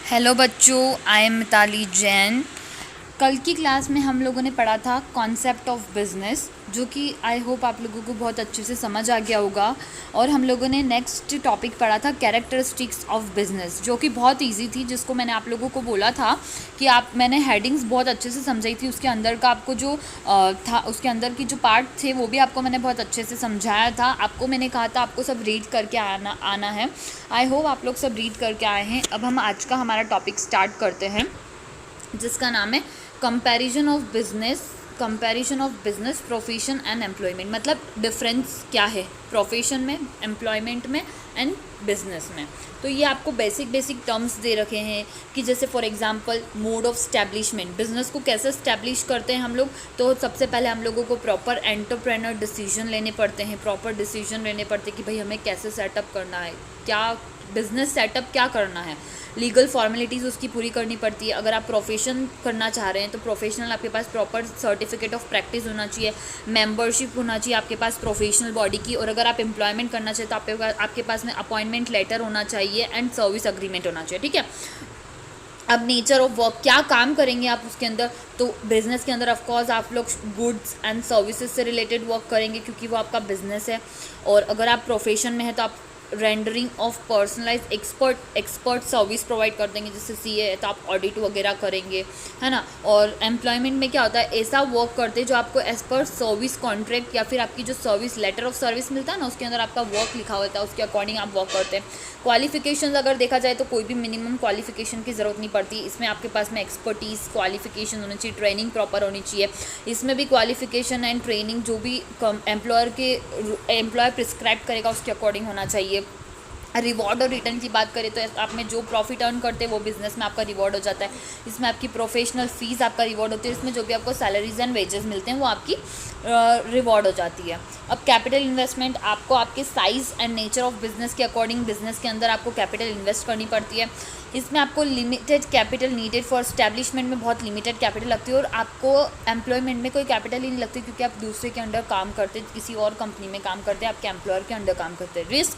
Hello बच्चों, I am Mitali Jain. कल की क्लास में हम लोगों ने पढ़ा था कॉन्सेप्ट ऑफ बिजनेस, जो कि आई होप आप लोगों को बहुत अच्छे से समझ आ गया होगा। और हम लोगों ने नेक्स्ट टॉपिक पढ़ा था कैरेक्टरिस्टिक्स ऑफ बिजनेस, जो कि बहुत इजी थी, जिसको मैंने आप लोगों को बोला था कि मैंने हेडिंग्स बहुत अच्छे से समझाई थी। उसके अंदर का आपको जो था, उसके अंदर की जो पार्ट थे वो भी आपको मैंने बहुत अच्छे से समझाया था। आपको मैंने कहा था आपको सब रीड करके आना है। आई होप आप लोग सब रीड करके आए हैं। अब हम आज का हमारा टॉपिक स्टार्ट करते हैं, जिसका नाम है comparison of business profession and employment. मतलब डिफरेंस क्या है प्रोफेशन में, एम्प्लॉयमेंट में एंड बिजनेस में। तो ये आपको बेसिक टर्म्स दे रखे हैं कि जैसे for example mode of establishment, business को कैसे स्टैब्लिश करते हैं हम लोग। तो सबसे पहले हम लोगों को प्रॉपर एंटरप्रेन्योर डिसीजन लेने पड़ते हैं, प्रॉपर डिसीजन लेने पड़ते हैं कि भाई हमें कैसे सेटअप करना है, क्या बिजनेस सेटअप क्या करना है। लीगल फॉर्मेलिटीज़ उसकी पूरी करनी पड़ती है। अगर आप प्रोफेशन करना चाह रहे हैं तो प्रोफेशनल आपके पास प्रॉपर सर्टिफिकेट ऑफ प्रैक्टिस होना चाहिए, मेंबरशिप होना चाहिए आपके पास प्रोफेशनल बॉडी की। और अगर आप एम्प्लॉयमेंट करना चाहिए तो आपके पास में अपॉइंटमेंट लेटर होना चाहिए एंड सर्विस अग्रीमेंट होना चाहिए। ठीक है। अब नेचर ऑफ वर्क, क्या काम करेंगे आप उसके अंदर। तो बिजनेस के अंदर ऑफकोर्स आप लोग गुड्स एंड सर्विसेज से रिलेटेड वर्क करेंगे, क्योंकि वो आपका बिजनेस है। और अगर आप प्रोफेशन में है तो आप rendering of personalise expert service provide कर देंगे। जैसे सीए है तो आप ऑडिट वगैरह करेंगे, है ना। और एम्प्लॉयमेंट में क्या होता है, ऐसा वर्क करते हैं जो आपको एज पर सर्विस कॉन्ट्रैक्ट या फिर आपकी जो सर्विस लेटर ऑफ सर्विस मिलता है ना, उसके अंदर आपका वर्क लिखा होता है, उसके अकॉर्डिंग आप वर्क करते हैं। क्वालिफिकेशन अगर देखा जाए तो कोई भी मिनिमम क्वालिफिकेशन की ज़रूरत नहीं पड़ती। इसमें आपके पास में एक्सपर्टीज़ क्वालिफिकेशन होनी चाहिए, ट्रेनिंग प्रॉपर होनी चाहिए। इसमें भी क्वालिफिकेशन एंड ट्रेनिंग जो भी एम्प्लॉयर प्रिस्क्राइब करेगा उसके अकॉर्डिंग होना चाहिए। रिवॉर्ड और रिटर्न की बात करें तो आप में जो प्रॉफिट अर्न करते हैं वो बिजनेस में आपका रिवॉर्ड हो जाता है। इसमें आपकी प्रोफेशनल फीस आपका रिवॉर्ड होती है। इसमें जो भी आपको सैलरीज एंड वेजेस मिलते हैं वो आपकी रिवॉर्ड हो जाती है। अब कैपिटल इन्वेस्टमेंट, आपको आपके size and nature of business के अकॉर्डिंग बिजनेस के अंदर आपको कैपिटल इन्वेस्ट करनी पड़ती है। इसमें आपको limited capital needed for establishment में बहुत लिमिटेड कैपिटल लगती है। और आपको एम्प्लॉयमेंट में कोई कैपिटल ही नहीं लगती, क्योंकि आप दूसरे के अंडर काम करते, किसी और कंपनी में काम करते हैं, आपके एम्प्लॉयर के अंडर काम करते हैं। रिस्क,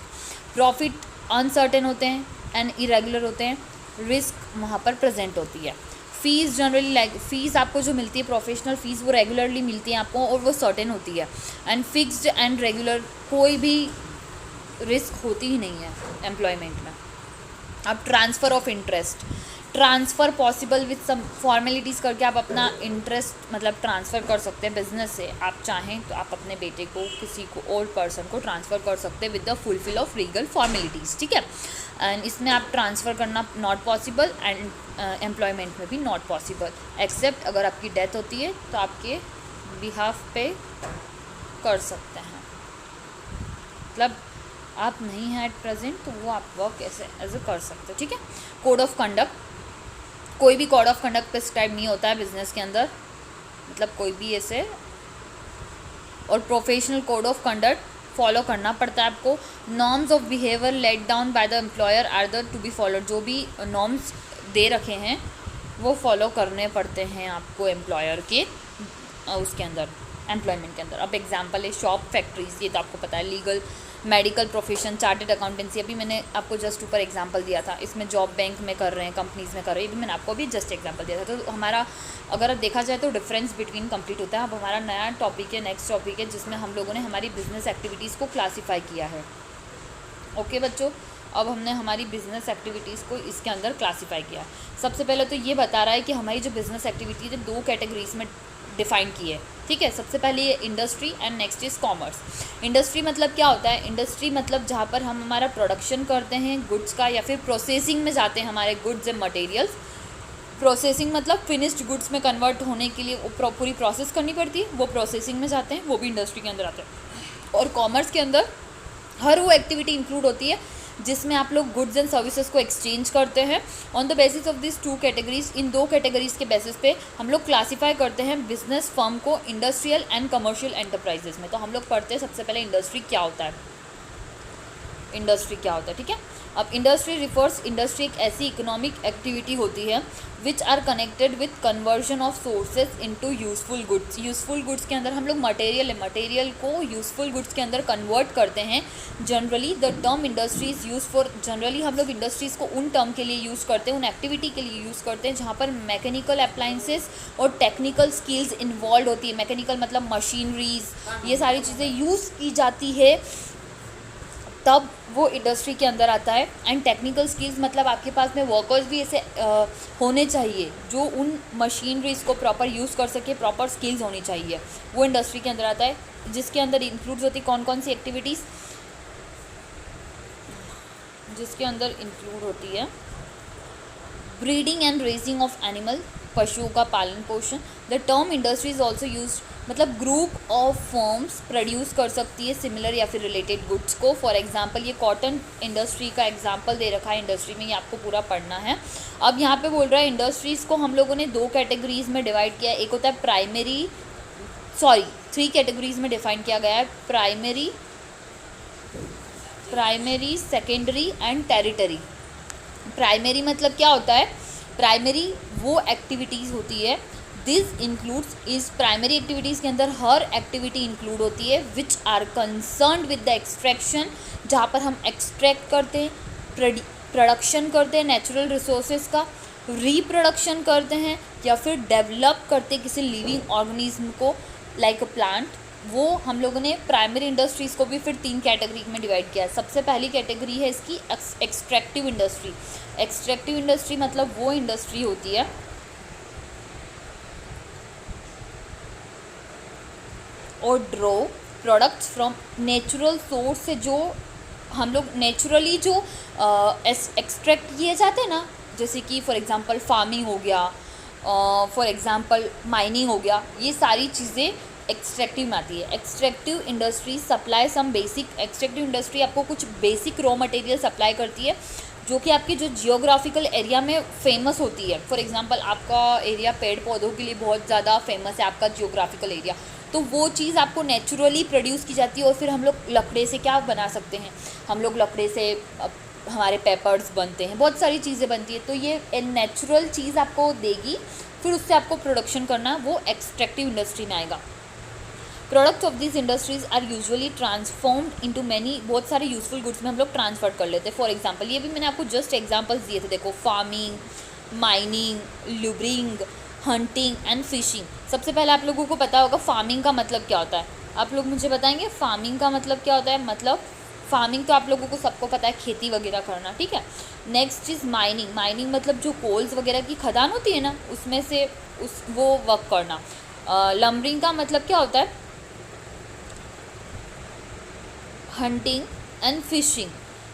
प्रॉफिट अनसर्टेन होते हैं एंड इरेगुलर होते हैं, रिस्क वहाँ पर प्रेजेंट होती है। फीस जनरली फीस आपको जो मिलती है प्रोफेशनल फीस वो रेगुलरली मिलती है आपको, और वो सर्टेन होती है। एंड फिक्स्ड एंड रेगुलर, कोई भी रिस्क होती ही नहीं है एम्प्लॉयमेंट में। अब transfer of interest, transfer possible with some formalities करके आप अपना इंटरेस्ट मतलब ट्रांसफ़र कर सकते हैं बिजनेस से। आप चाहें तो आप अपने बेटे को, किसी को और पर्सन को ट्रांसफ़र कर सकते हैं with the fulfil of legal formalities. ठीक है। एंड इसमें आप ट्रांसफ़र करना नॉट पॉसिबल, एंड एम्प्लॉयमेंट में भी नॉट पॉसिबल, एक्सेप्ट अगर आपकी डेथ होती है तो आपके बिहाफ पे कर सकते हैं। मतलब आप नहीं हैं एट प्रेजेंट तो वो आप वर्क ऐसे कर सकते हो। ठीक है। कोड ऑफ कंडक्ट, कोई भी कोड ऑफ कंडक्ट प्रिस्क्राइब नहीं होता है बिजनेस के अंदर, मतलब कोई भी ऐसे। और professional code of conduct follow करना पड़ता है आपको। Norms of behaviour let down by the employer are the to be followed, जो भी नॉर्म्स दे रखे हैं वो फॉलो करने पड़ते हैं आपको एम्प्लॉयर के उसके अंदर, एम्प्लॉयमेंट के अंदर। अब एग्जांपल है शॉप, फैक्ट्रीज, ये तो आपको पता है। Legal, medical profession, chartered accountancy, अभी मैंने आपको जस्ट ऊपर एग्जांपल दिया था। इसमें जॉब बैंक में कर रहे हैं, कंपनीज़ में कर रहे हैं, ये भी मैंने आपको अभी जस्ट एग्जांपल दिया था। तो हमारा अगर देखा जाए तो डिफरेंस बिटवीन कंप्लीट होता है। अब हमारा नया टॉपिक है, नेक्स्ट टॉपिक है, जिसमें हम लोगों ने हमारी बिजनेस एक्टिविटीज़ को क्लासीफाई किया है। ओके बच्चों, अब हमने हमारी बिजनेस एक्टिविटीज़ को इसके अंदर क्लासीफाई किया। सबसे पहले तो ये बता रहा है कि हमारी जो बिजनेस एक्टिविटीज़ है 2 कैटेगरीज में डिफाइन की है। ठीक है। सबसे पहले ये industry and next is commerce. Industry मतलब क्या होता है, इंडस्ट्री मतलब जहाँ पर हम हमारा प्रोडक्शन करते हैं गुड्स का, या फिर प्रोसेसिंग में जाते हैं हमारे गुड्स एंड मटेरियल्स। प्रोसेसिंग मतलब फिनिश्ड गुड्स में कन्वर्ट होने के लिए वो पूरी प्रोसेस करनी पड़ती है, वो प्रोसेसिंग में जाते हैं, वो भी इंडस्ट्री के अंदर आते हैं। और कॉमर्स के अंदर हर वो एक्टिविटी इंक्लूड होती है जिसमें आप लोग गुड्स एंड सर्विसेज को एक्सचेंज करते हैं। On the basis of this 2 categories, in 2 categories के बेसिस पे हम लोग क्लासीफाई करते हैं बिजनेस फर्म को इंडस्ट्रियल एंड कमर्शियल एंटरप्राइजेज में। तो हम लोग पढ़ते हैं सबसे पहले इंडस्ट्री क्या होता है। इंडस्ट्री क्या होता है, ठीक है। अब इंडस्ट्री रिफर्स, इंडस्ट्री एक ऐसी इकोनॉमिक एक्टिविटी होती है which are connected with conversion of sources into useful goods. Useful goods के अंदर हम लोग मटेरियल को यूजफुल गुड्स के अंदर कन्वर्ट करते हैं। Generally the term industry is use for, generally हम लोग इंडस्ट्रीज़ को उन टर्म के लिए यूज़ करते हैं, उन एक्टिविटी के लिए यूज़ करते हैं जहाँ पर मैकेनिकल अप्लाइंसेस और टेक्निकल स्किल्स इन्वॉल्व होती है। मैकेनिकल मतलब मशीनरीज, ये सारी चीज़ें यूज़ की जाती है, तब वो इंडस्ट्री के अंदर आता है। एंड टेक्निकल स्किल्स मतलब आपके पास में वर्कर्स भी ऐसे होने चाहिए जो उन मशीनरीज को प्रॉपर यूज़ कर सके, प्रॉपर स्किल्स होनी चाहिए, वो इंडस्ट्री के अंदर आता है। जिसके अंदर इंक्लूड्स होती कौन कौन सी एक्टिविटीज़, जिसके अंदर इंक्लूड होती है breeding and raising of animal, पशुओं का पालन पोषण। The term industry is also use, मतलब ग्रुप ऑफ फर्म्स प्रोड्यूस कर सकती है सिमिलर या फिर रिलेटेड गुड्स को। फॉर एग्जांपल ये कॉटन इंडस्ट्री का एग्जांपल दे रखा है इंडस्ट्री में, ये आपको पूरा पढ़ना है। अब यहाँ पे बोल रहा है इंडस्ट्रीज़ को हम लोगों ने 2 कैटेगरीज में डिवाइड किया है। एक होता है प्राइमरी, 3 कैटेगरीज में डिफाइन किया गया है, primary, secondary and territory. Primary मतलब क्या होता है, प्राइमरी वो एक्टिविटीज़ होती है, दिस इंक्लूड्स, इस प्राइमरी एक्टिविटीज़ के अंदर हर एक्टिविटी इंक्लूड होती है which are concerned with the extraction, जहाँ पर हम एक्सट्रैक्ट करते हैं, प्रोडक्शन करते हैं नेचुरल रिसोर्सेज का, रिप्रोडक्शन करते हैं या फिर डेवलप करते हैं किसी लिविंग ऑर्गेनिज्म को लाइक अ प्लांट। वो हम लोगों ने प्राइमरी इंडस्ट्रीज़ को भी फिर 3 कैटेगरी में डिवाइड किया है। सबसे पहली कैटेगरी है इसकी एक्सट्रैक्टिव इंडस्ट्री। एक्सट्रैक्टिव इंडस्ट्री मतलब वो इंडस्ट्री होती है और draw products from natural source से, जो हम लोग नेचुरली जो एक्सट्रैक्ट किए जाते हैं ना, जैसे कि फॉर एग्जांपल फार्मिंग हो गया, फॉर एग्जांपल माइनिंग हो गया, ये सारी चीज़ें एक्सट्रैक्टिव में आती है। Extractive industry supply some basic, extractive industry आपको कुछ बेसिक रॉ मटेरियल सप्लाई करती है जो कि आपकी जो जियोग्राफिकल एरिया में फेमस होती है। फॉर एग्जांपल आपका एरिया पेड़ पौधों के लिए बहुत ज़्यादा फेमस है, आपका जियोग्राफिकल एरिया, तो वो चीज़ आपको नेचुरली प्रोड्यूस की जाती है। और फिर हम लोग लकड़े से क्या बना सकते हैं, हम लोग लकड़े से हमारे पेपर्स बनते हैं, बहुत सारी चीज़ें बनती है, तो ये नेचुरल चीज़ आपको देगी, फिर उससे आपको प्रोडक्शन करना, वो एक्सट्रैक्टिव इंडस्ट्री में आएगा। Products of this industries are usually transformed into many, बहुत सारे यूजफुल गुड्स में हम लोग ट्रांसफर कर लेते हैं। फॉर एग्जांपल ये भी मैंने आपको जस्ट एग्जांपल्स दिए थे, देखो farming, mining, lumbering, hunting and fishing. सबसे पहले आप लोगों को पता होगा फार्मिंग का मतलब क्या होता है, आप लोग मुझे बताएंगे फार्मिंग का मतलब क्या होता है। मतलब फार्मिंग तो आप लोगों को सबको पता है, खेती वगैरह करना, ठीक है। नेक्स्ट चीज़ माइनिंग, माइनिंग मतलब जो कोल्स वगैरह की खदान होती है ना, उसमें से वो वर्क करना। लम्बरिंग का मतलब क्या होता है, हंटिंग एंड फिशिंग।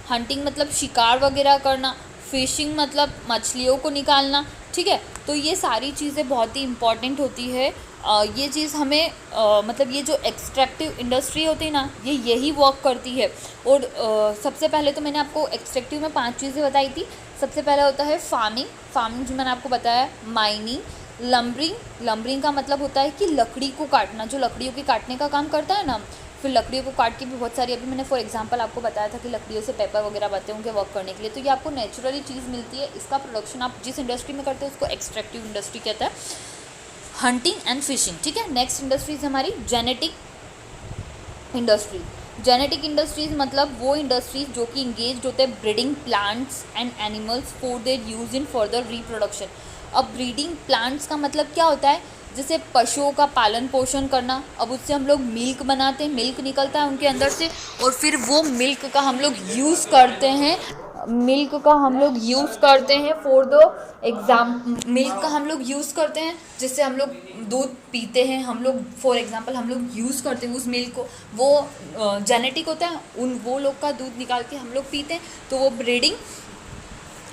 हंटिंग मतलब शिकार वगैरह करना, फिशिंग मतलब मछलियों को निकालना, ठीक है। तो ये सारी चीज़ें बहुत ही इंपॉर्टेंट होती है। ये चीज़ हमें मतलब ये जो एक्सट्रैक्टिव इंडस्ट्री होती है ना, ये यही वर्क करती है। और सबसे पहले तो मैंने आपको एक्सट्रैक्टिव में 5 चीज़ें बताई थी। सबसे पहले होता है फार्मिंग, फार्मिंग जो मैंने आपको बताया, माइनिंग, लम्बरिंग, लम्बरिंग का मतलब होता है कि लकड़ी को काटना, जो लकड़ियों के काटने का काम करता है ना, फिर लकड़ियों को काट के भी बहुत सारी, अभी मैंने फॉर एग्जांपल आपको बताया था कि लकड़ियों से पेपर वगैरह बनते हैं उनके वर्क करने के लिए, तो ये आपको नेचुरली चीज़ मिलती है। इसका प्रोडक्शन आप जिस इंडस्ट्री में करते हैं उसको एक्सट्रैक्टिव इंडस्ट्री कहता है, हंटिंग एंड फिशिंग, ठीक है। नेक्स्ट इंडस्ट्रीज हमारी जेनेटिक इंडस्ट्री। जेनेटिक इंडस्ट्रीज मतलब वो इंडस्ट्रीज जो कि इंगेज होते हैं breeding plants and animals for their use in further reproduction. अब ब्रीडिंग प्लांट्स का मतलब क्या होता है, जैसे पशुओं का पालन पोषण करना। अब उससे हम लोग मिल्क बनाते हैं, मिल्क निकलता है उनके अंदर से, और फिर वो मिल्क का हम लोग यूज़ करते हैं, मिल्क का हम लोग यूज़ करते हैं फॉर द मिल्क का हम लोग यूज़ करते हैं, जिससे हम लोग दूध पीते हैं, हम लोग फॉर एग्जांपल हम लोग यूज़ करते हैं उस मिल्क को, वो जेनेटिक होता है, वो लोग का दूध निकाल के हम लोग पीते हैं, तो वो breeding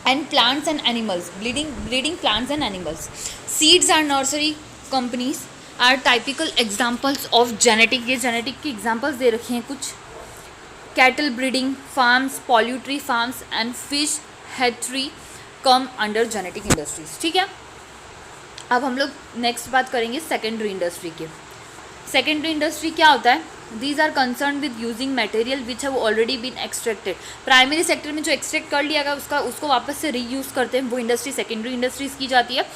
and plants and animals, breeding plants and animals. Seeds are nursery companies are typical examples of genetic, ये जेनेटिक की एग्जाम्पल्स दे रखे हैं कुछ। Cattle breeding farms, poultry farms and fish hatchery come under genetic industries, ठीक है। अब हम लोग नेक्स्ट बात करेंगे सेकेंडरी इंडस्ट्री के। सेकेंडरी इंडस्ट्री क्या होता है, these are concern with using material which have already been extracted. Primary sector में जो एक्सट्रैक्ट कर लिया गया उसको वापस से रीयूज़ करते हैं, वो इंडस्ट्री सेकेंडरी इंडस्ट्रीज़ की जाती है।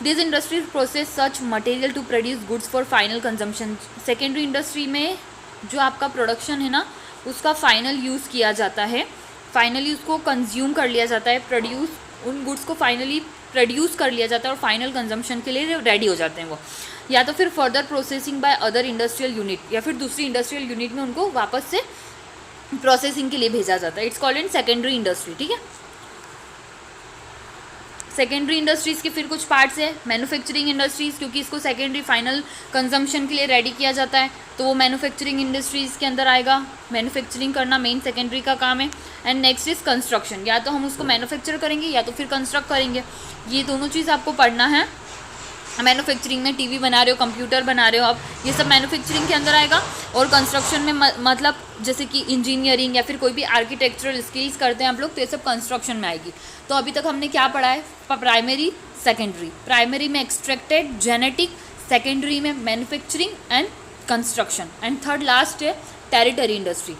This industries process such material to produce goods for final consumption. Secondary industry में जो आपका प्रोडक्शन है ना, उसका फाइनल यूज़ किया जाता है, फाइनली उसको कंज्यूम कर लिया जाता है, प्रोड्यूस उन गुड्स को फाइनली प्रोड्यूस कर लिया जाता है और फाइनल कंजम्पशन के लिए रेडी हो जाते हैं वो, या तो फिर further processing by other industrial unit, या फिर दूसरी इंडस्ट्रियल यूनिट में उनको वापस से प्रोसेसिंग के लिए भेजा जाता है। It's called in secondary industry. ठीक है, सेकेंडरी इंडस्ट्रीज़ के फिर कुछ पार्ट्स है। मैन्युफैक्चरिंग इंडस्ट्रीज़, क्योंकि इसको सेकेंडरी फाइनल कंजम्पशन के लिए रेडी किया जाता है, तो वो मैन्युफैक्चरिंग इंडस्ट्रीज़ के अंदर आएगा। मैन्युफैक्चरिंग करना मेन सेकेंडरी का काम है। एंड नेक्स्ट इज़ कंस्ट्रक्शन, या तो हम उसको मैन्युफैक्चर करेंगे या तो फिर कंस्ट्रक्ट करेंगे, ये दोनों चीज़ आपको पढ़ना है। मैन्युफैक्चरिंग में टीवी बना रहे हो, कंप्यूटर बना रहे हो आप, ये सब मैन्युफैक्चरिंग के अंदर आएगा। और कंस्ट्रक्शन में मतलब जैसे कि इंजीनियरिंग या फिर कोई भी आर्किटेक्चरल स्किल्स करते हैं आप लोग, तो ये सब कंस्ट्रक्शन में आएगी। तो अभी तक हमने क्या पढ़ा है? Primary, secondary. प्राइमरी में एक्सट्रैक्टेड, जेनेटिक, सेकेंडरी में manufacturing and construction, and third last है टेरिटरी इंडस्ट्री।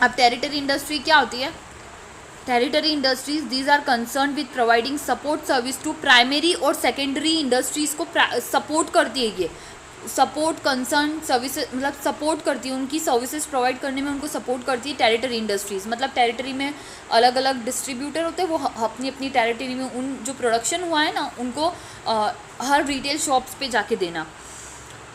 अब टेरिटरी इंडस्ट्री क्या होती है? Territory industries these are concern with providing support service to primary और सेकेंडरी इंडस्ट्रीज़ को सपोर्ट करती है। ये सपोर्ट कंसर्न सर्विसेज मतलब सपोर्ट करती है, उनकी सर्विसेज प्रोवाइड करने में उनको सपोर्ट करती है टेरिटरी इंडस्ट्रीज़। मतलब टेरिटरी में अलग अलग डिस्ट्रीब्यूटर होते हैं, वो अपनी अपनी टेरिटरी में उन जो प्रोडक्शन हुआ है ना, उनको हर रिटेल शॉप्स पे जाके देना।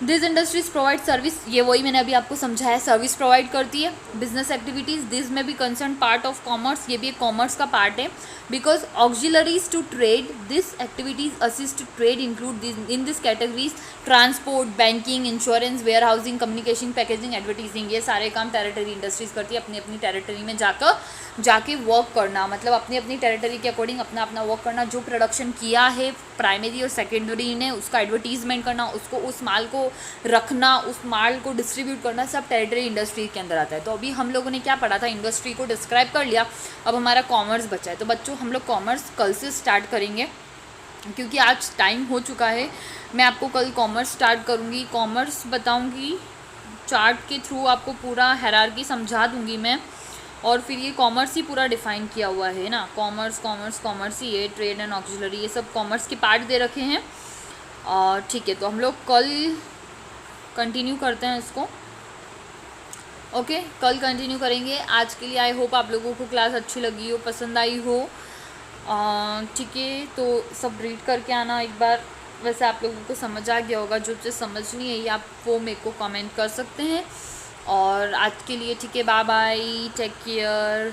दिस इंडस्ट्रीज प्रोवाइड सर्विस, ये वही मैंने अभी आपको समझाया, सर्विस प्रोवाइड करती है। बिजनेस एक्टिविटीज़, दिस में भी कंसर्न पार्ट ऑफ कॉमर्स, ये भी एक कॉमर्स का पार्ट है। Because auxiliaries to trade, this activities assist trade include in this categories transport, banking, insurance, warehousing, communication, packaging, advertising, ये सारे काम टेरिटरी इंडस्ट्रीज करती है। अपनी अपनी टेरिटरी में जाके वर्क करना, मतलब अपनी अपनी टेरिटरी के अकॉर्डिंग अपना अपना वर्क करना। जो प्रोडक्शन किया है प्राइमरी और सेकेंडरी ने, उसका एडवर्टीजमेंट करना, उसको उस माल को रखना, उस माल को डिस्ट्रीब्यूट करना, सब टेरिटरी इंडस्ट्री के अंदर आता है। तो अभी हम लोगों ने क्या पढ़ा था? इंडस्ट्री को डिस्क्राइब कर लिया। अब हमारा कॉमर्स बचा है। तो बच्चों, हम लोग कॉमर्स कल से स्टार्ट करेंगे, क्योंकि आज टाइम हो चुका है। मैं आपको कल कॉमर्स स्टार्ट करूँगी, कॉमर्स बताऊँगी, चार्ट के थ्रू आपको पूरा हायरार्की समझा दूँगी मैं। और फिर ये कॉमर्स ही पूरा डिफाइन किया हुआ है ना, कॉमर्स कॉमर्स कॉमर्स ही है। ट्रेड एंड ऑक्सिलरी, ये सब कॉमर्स के पार्ट दे रखे हैं। और ठीक है, तो हम लोग कल कंटिन्यू करते हैं इसको। ओके, कल कंटिन्यू करेंगे। आज के लिए आई होप आप लोगों को क्लास अच्छी लगी हो, पसंद आई हो। ठीक है, तो सब रीड करके आना एक बार। वैसे आप लोगों को समझ आ गया होगा, जो चीज़ समझ नहीं है आप वो मेरे को कमेंट कर सकते हैं। और आज के लिए ठीक है, बाय बाय, टेक केयर।